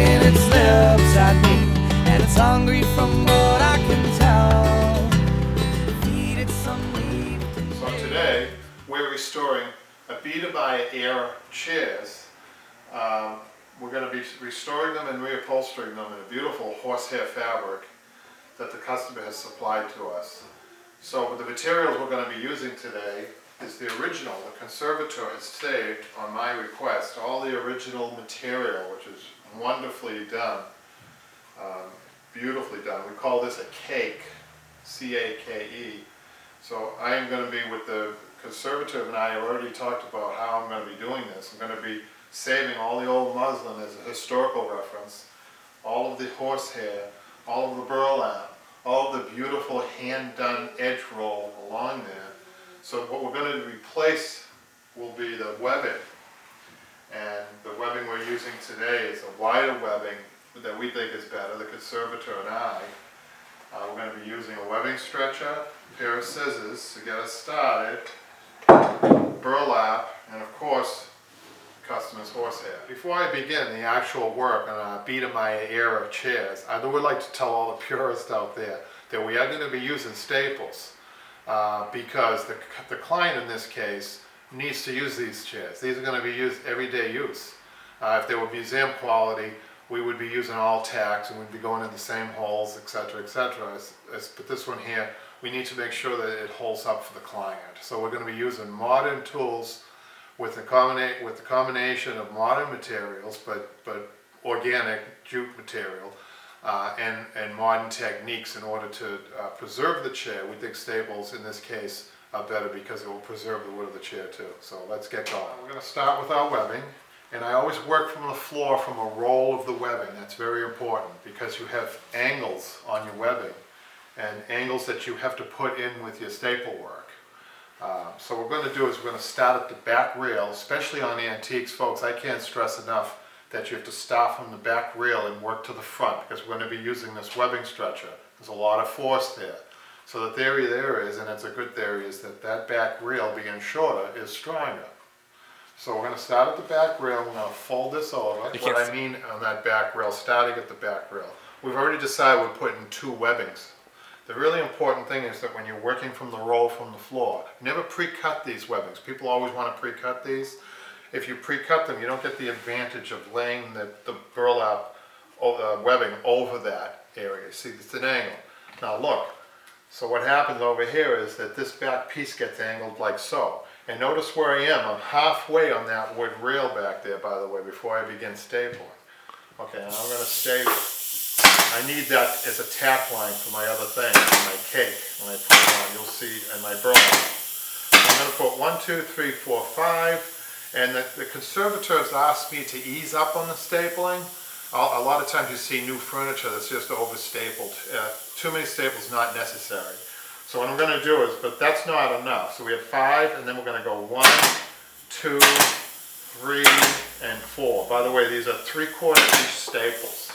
licking its lips at me, and it's hungry from what I can tell. Feed it some leaf. So today we're restoring a Biedermeier era chairs. We're going to be restoring them and reupholstering them in a beautiful horsehair fabric that the customer has supplied to us. So the materials we're going to be using today is the original. The conservator has saved, on my request, all the original material, which is wonderfully done, beautifully done. We call this a cake, C-A-K-E. So I am going to be with the conservator, and I have already talked about how I'm going to be doing this. I'm going to be saving all the old muslin as a historical reference, all of the horsehair, all of the burlap, all of the beautiful hand-done edge roll along there. So what we're going to replace will be the webbing. And the webbing we're using today is a wider webbing that we think is better, the conservator and I. We're going to be using a webbing stretcher, a pair of scissors to get us started, burlap, and of course, customer's horsehair. Before I begin the actual work on our Biedermeier era chairs, I would like to tell all the purists out there that we are going to be using staples because the client in this case needs to use these chairs. These are going to be used everyday use. If they were museum quality, we would be using all tacks and we'd be going in the same holes, etc., etc. But this one here, we need to make sure that it holds up for the client. So we're going to be using modern tools with the combination of modern materials, but organic jute material, and modern techniques in order to preserve the chair. We think staples in this case are better because it will preserve the wood of the chair too. So let's get going. We're going to start with our webbing, and I always work from the floor from a roll of the webbing. That's very important because you have angles on your webbing and angles that you have to put in with your staple work. So what we're going to do is we're going to start at the back rail, especially on antiques, folks. I can't stress enough that you have to start from the back rail and work to the front because we're going to be using this webbing stretcher. There's a lot of force there. So the theory there is, and it's a good theory, is that that back rail being shorter is stronger. So we're going to start at the back rail. We're going to fold this over. What I mean on that back rail, starting at the back rail. We've already decided we're putting two webbings. The really important thing is that when you're working from the roll from the floor, never pre-cut these webbings. People always want to pre-cut these. If you pre-cut them, you don't get the advantage of laying the burlap webbing over that area. See, it's an angle. Now look, so what happens over here is that this back piece gets angled like so. And notice where I am. I'm halfway on that wood rail back there, by the way, before I begin stapling. Okay, now I'm going to staple. I need that as a tack line for my other thing, for my cake. When I put it on, you'll see, and my burlap. So I'm going to put 1, 2, 3, 4, 5. And the conservator has asked me to ease up on the stapling. A lot of times you see new furniture that's just over-stapled. Too many staples not necessary. So what I'm going to do is, but that's not enough. So we have 5, and then we're going to go 1, 2, 3, and 4. By the way, these are 3/4 inch staples.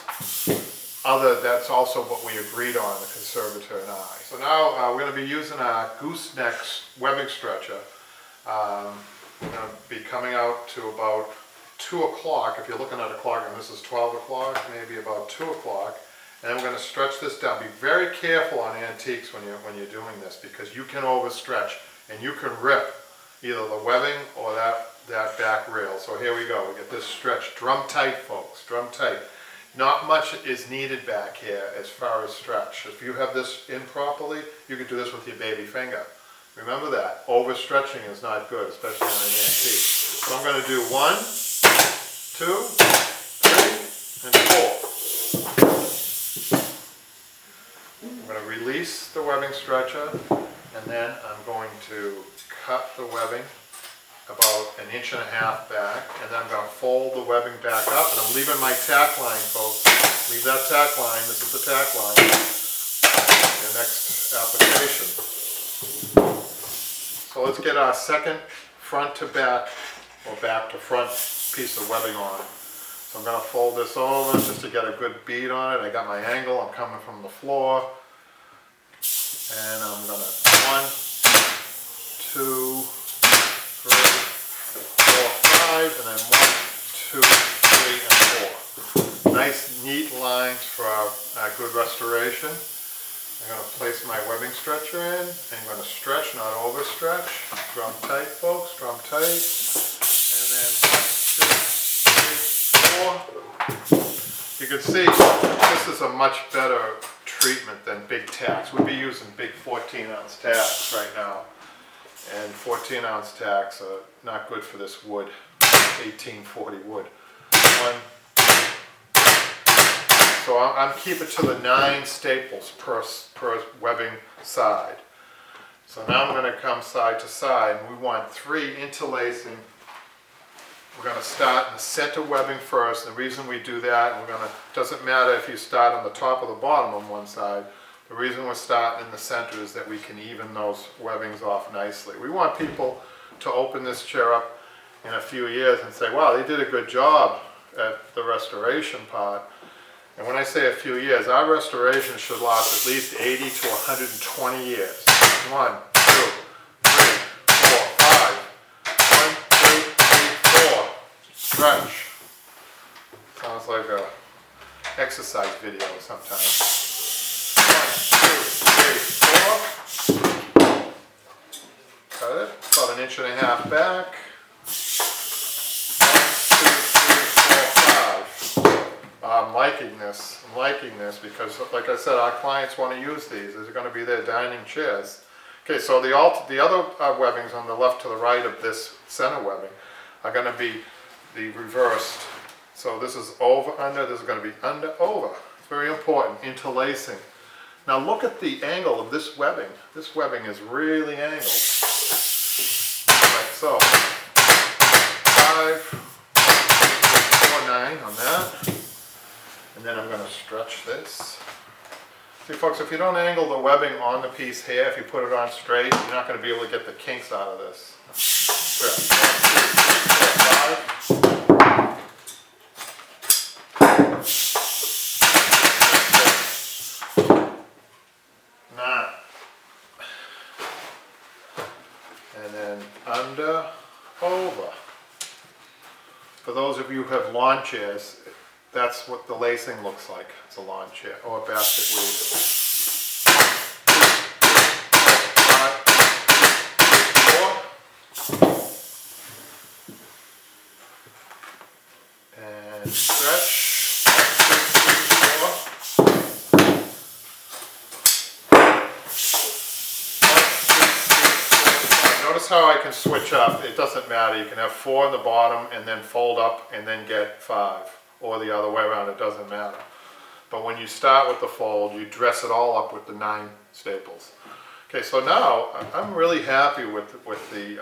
That's also what we agreed on, the conservator and I. So now we're going to be using our gooseneck webbing stretcher. We're going to be coming out to about 2 o'clock. If you're looking at a clock, and this is 12 o'clock, maybe about 2 o'clock. And then we're going to stretch this down. Be very careful on antiques when you're doing this because you can overstretch and you can rip either the webbing or that back rail. So here we go. We get this stretch. Drum tight, folks. Drum tight. Not much is needed back here as far as stretch. If you have this in properly, you can do this with your baby finger. Remember that. Overstretching is not good, especially on an antique. So I'm going to do 1, 2, 3, and 4. I'm going to release the webbing stretcher, and then I'm going to cut the webbing about 1.5 inches back, and then I'm going to fold the webbing back up, and I'm leaving my tack line, folks. Leave that tack line. This is the tack line. Your next application. So let's get our second front to back, or back to front piece of webbing on. So I'm going to fold this over just to get a good bead on it. I got my angle. I'm coming from the floor. And I'm going to 1, 2, 3, 4, 5, and then 1, 2, 3, and 4. Nice nice neat lines for good restoration. I'm going to place my webbing stretcher in. I'm going to stretch, not overstretch. Drum tight, folks, drum tight. And then 1, 2, 3, 4. You can see this is a much better treatment than big tacks. We'd be using big 14-ounce tacks right now. And 14-ounce tacks are not good for this wood, 1840 wood. So I'm keeping to the 9 staples per webbing side. So now I'm going to come side to side. We want 3 interlacing. We're going to start in the center webbing first. The reason we do that, doesn't matter if you start on the top or the bottom on one side. The reason we're starting in the center is that we can even those webbings off nicely. We want people to open this chair up in a few years and say, wow, they did a good job at the restoration part. And when I say a few years, our restoration should last at least 80 to 120 years. 1, 2, 3, 4, 5. 1, 2, 3, 4. Stretch. Sounds like a exercise video sometimes. 1, 2, 3, 4. Cut it. About 1.5 inches back. 1, 2, 3, 4, 5. I'm liking this because, like I said, our clients want to use these. These are going to be their dining chairs. Okay, so the other webbings on the left to the right of this center webbing are going to be the reversed. So this is over, under, this is going to be under, over. It's very important, interlacing. Now look at the angle of this webbing. This webbing is really angled. Like so. 5, 4, 9 on that. And then I'm going to stretch this. See folks, if you don't angle the webbing on the piece here, if you put it on straight, you're not going to be able to get the kinks out of this. Stretch. 1, 2, 3, 4, 5. 9. And then under, over. For those of you who have lawn chairs, that's what the lacing looks like. It's a lawn chair or a basket weave. 5, 4. And stretch. 1, 2, 3, 4. Notice how I can switch up. It doesn't matter. You can have 4 on the bottom and then fold up and then get 5. Or the other way around, it doesn't matter. But when you start with the fold, you dress it all up with the 9 staples. Okay, so now I'm really happy with the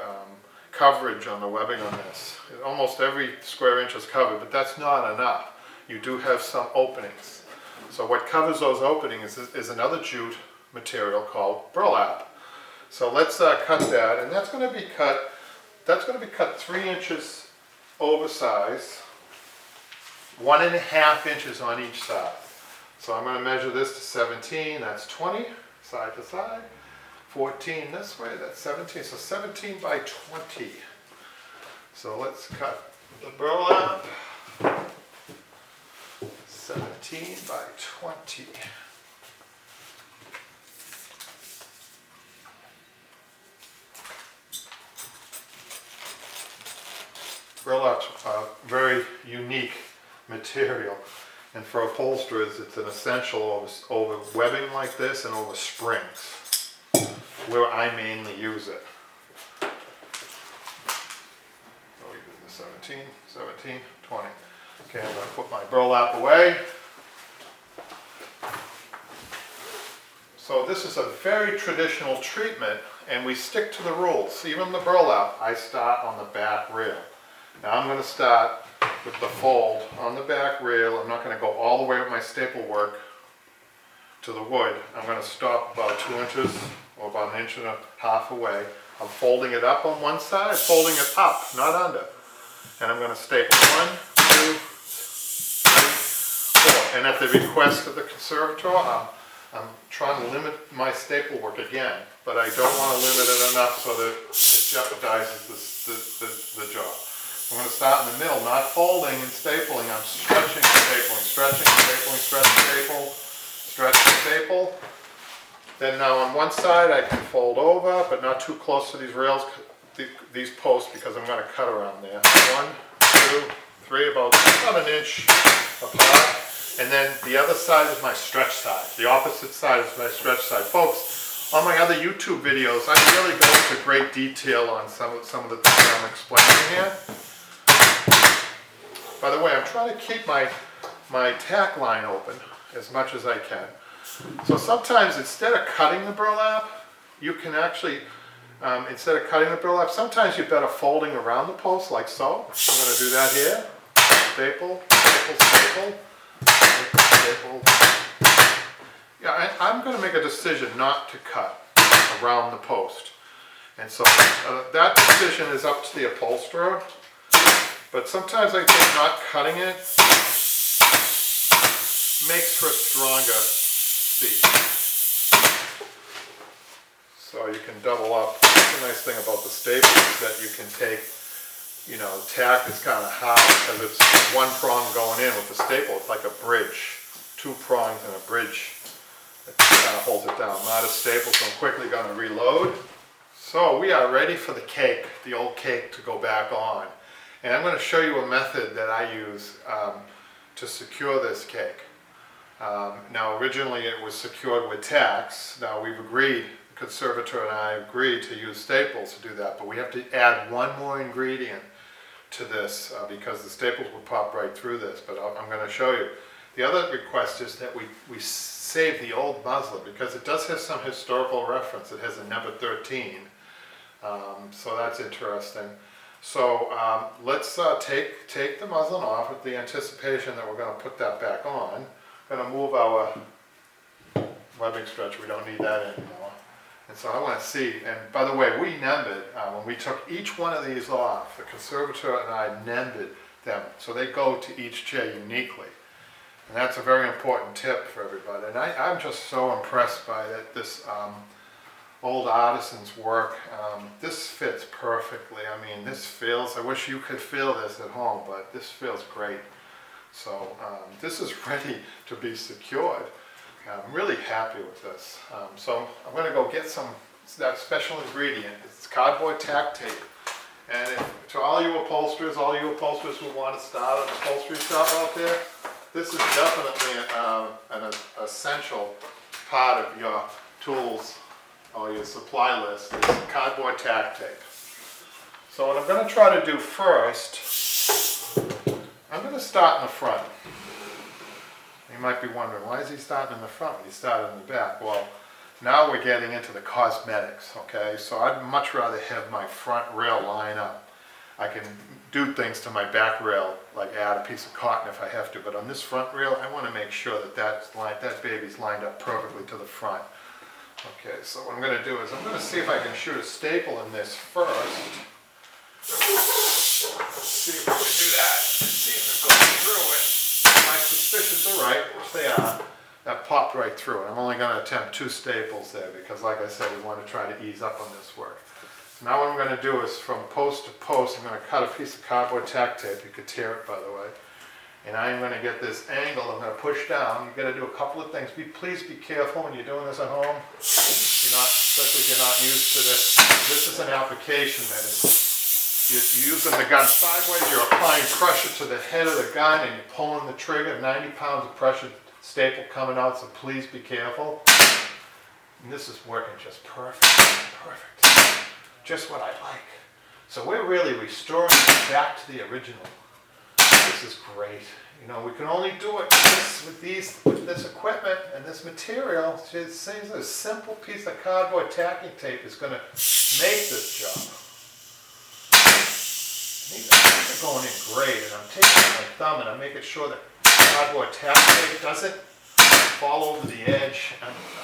coverage on the webbing on this. Almost every square inch is covered, but that's not enough. You do have some openings. So what covers those openings is another jute material called burlap. So let's cut that, and that's going to be cut 3 inches oversized. 1.5 inches on each side. So I'm going to measure this to 17, that's 20, side to side. 14 this way, that's 17, so 17 by 20. So let's cut the burlap. 17 by 20. Burlap's a very unique material, and for upholsterers it's an essential over webbing like this and over springs, where I mainly use it. So we do the 17, 20. Okay, I'm going to put my burlap away. So this is a very traditional treatment, and we stick to the rules. Even the burlap, I start on the back rail. Now I'm going to start with the fold on the back rail. I'm not going to go all the way with my staple work to the wood. I'm going to stop about 2 inches or about 1.5 inches away. I'm folding it up on one side, folding it up, not under. And I'm going to staple 1, 2, 3, 4. And at the request of the conservator, I'm trying to limit my staple work again, but I don't want to limit it enough so that it jeopardizes the job. I'm going to start in the middle, not folding and stapling. I'm stretching, stapling, stretching, stapling, stretch, staple, stretch, staple. Then now on one side I can fold over, but not too close to these rails, these posts, because I'm going to cut around there. 1, 2, 3, about an inch apart. And then the other side is my stretch side. The opposite side is my stretch side. Folks, on my other YouTube videos, I really go into great detail on some of the things I'm explaining here. By the way, I'm trying to keep my tack line open as much as I can. So sometimes instead of cutting the burlap, you can actually, instead of cutting the burlap, sometimes you're better folding around the post like so. I'm going to do that here. Staple, staple, staple, staple. Yeah, I'm going to make a decision not to cut around the post. And so that decision is up to the upholsterer. But sometimes I think not cutting it makes for a stronger seat. So you can double up. That's the nice thing about the staple is that you can take, you know, tack is kind of hard because it's one prong going in. With the staple, it's like a bridge. 2 prongs and a bridge that kind of holds it down. Not a staple, so I'm quickly going to reload. So we are ready for the cake, the old cake, to go back on. And I'm going to show you a method that I use to secure this cake. Now originally it was secured with tacks. Now we've agreed, the conservator and I agreed to use staples to do that, but we have to add one more ingredient to this because the staples would pop right through this, but I'm going to show you. The other request is that we save the old muslin because it does have some historical reference. It has a number 13, so that's interesting. So let's take the muslin off with the anticipation that we're going to put that back on. We're going to move our webbing stretcher. We don't need that anymore. And so I want to see, and by the way, we numbered, when we took each one of these off, the conservator and I numbered them. So they go to each chair uniquely. And that's a very important tip for everybody. And I'm just so impressed by this old artisan's work. This fits perfectly. I mean, this feels, I wish you could feel this at home, but this feels great. So this is ready to be secured. I'm really happy with this. So I'm going to go get that special ingredient. It's cardboard tack tape. And to all you upholsterers who want to start an upholstery shop out there, this is definitely an essential part of your tools or your supply list is cardboard tack tape. So what I'm going to try to do first, I'm going to start in the front. You might be wondering, why is he starting in the front when he started in the back? Well, now we're getting into the cosmetics, okay? So I'd much rather have my front rail line up. I can do things to my back rail, like add a piece of cotton if I have to, but on this front rail, I want to make sure that that baby's lined up perfectly to the front. Okay, so what I'm going to do is I'm going to see if I can shoot a staple in this first. See if I can do that and see if it goes through. And my suspicions are right, which they are. That popped right through. And I'm only going to attempt 2 staples there because, like I said, we want to try to ease up on this work. So now what I'm going to do is from post to post, I'm going to cut a piece of cardboard tack tape. You could tear it, by the way. And I'm going to get this angle. I'm going to push down. You've got to do a couple of things. Please be careful when you're doing this at home. Especially if you're not used to this. This is an application that is, you're using the gun sideways. You're applying pressure to the head of the gun, and you're pulling the trigger. 90 pounds of pressure staple coming out. So please be careful. And this is working just perfect. Perfect. Just what I like. So we're really restoring it back to the original. This is great. You know, we can only do it with this equipment and this material. It seems a simple piece of cardboard tacking tape is going to make this job. These are going in great, and I'm taking my thumb and I'm making sure that cardboard tack tape doesn't fall over the edge.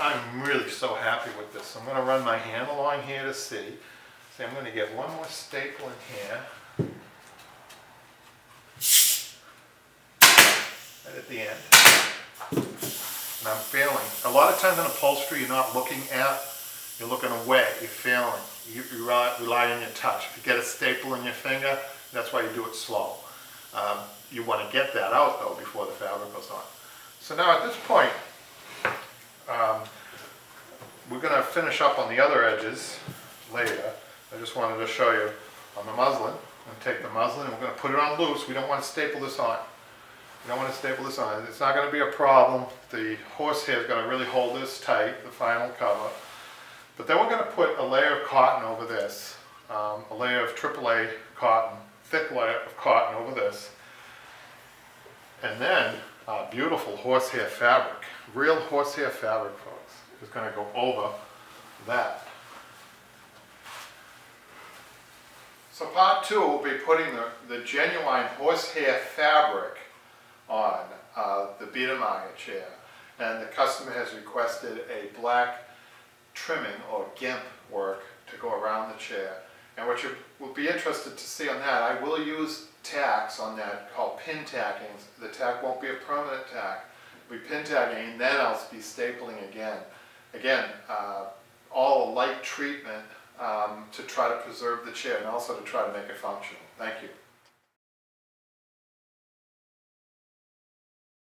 I'm really so happy with this. I'm going to run my hand along here to see. So I'm going to get one more staple in here. And at the end. And I'm failing. A lot of times in upholstery you're not looking at, you're looking away, you're failing. You rely on your touch. If you get a staple in your finger, That's why you do it slow. You want to get that out though before the fabric goes on. So now at this point, we're going to finish up on the other edges later. I just wanted to show you on the muslin. I'm going to take the muslin and we're going to put it on loose. We don't want to staple this on. We don't want to staple this on. It's not going to be a problem. The horsehair is going to really hold this tight, the final cover. But then we're going to put a layer of cotton over this, a layer of AAA cotton, thick layer of cotton over this. And then beautiful horsehair fabric, real horsehair fabric, folks, is going to go over that. So part 2 will be putting the genuine horsehair fabric on the Biedermeier chair. And the customer has requested a black trimming or gimp work to go around the chair. And what you will be interested to see on that, I will use tacks on that called pin tacking. The tack won't be a permanent tack. It'll be pin tacking, and then I'll be stapling again. Again, all light treatment to try to preserve the chair and also to try to make it functional. Thank you.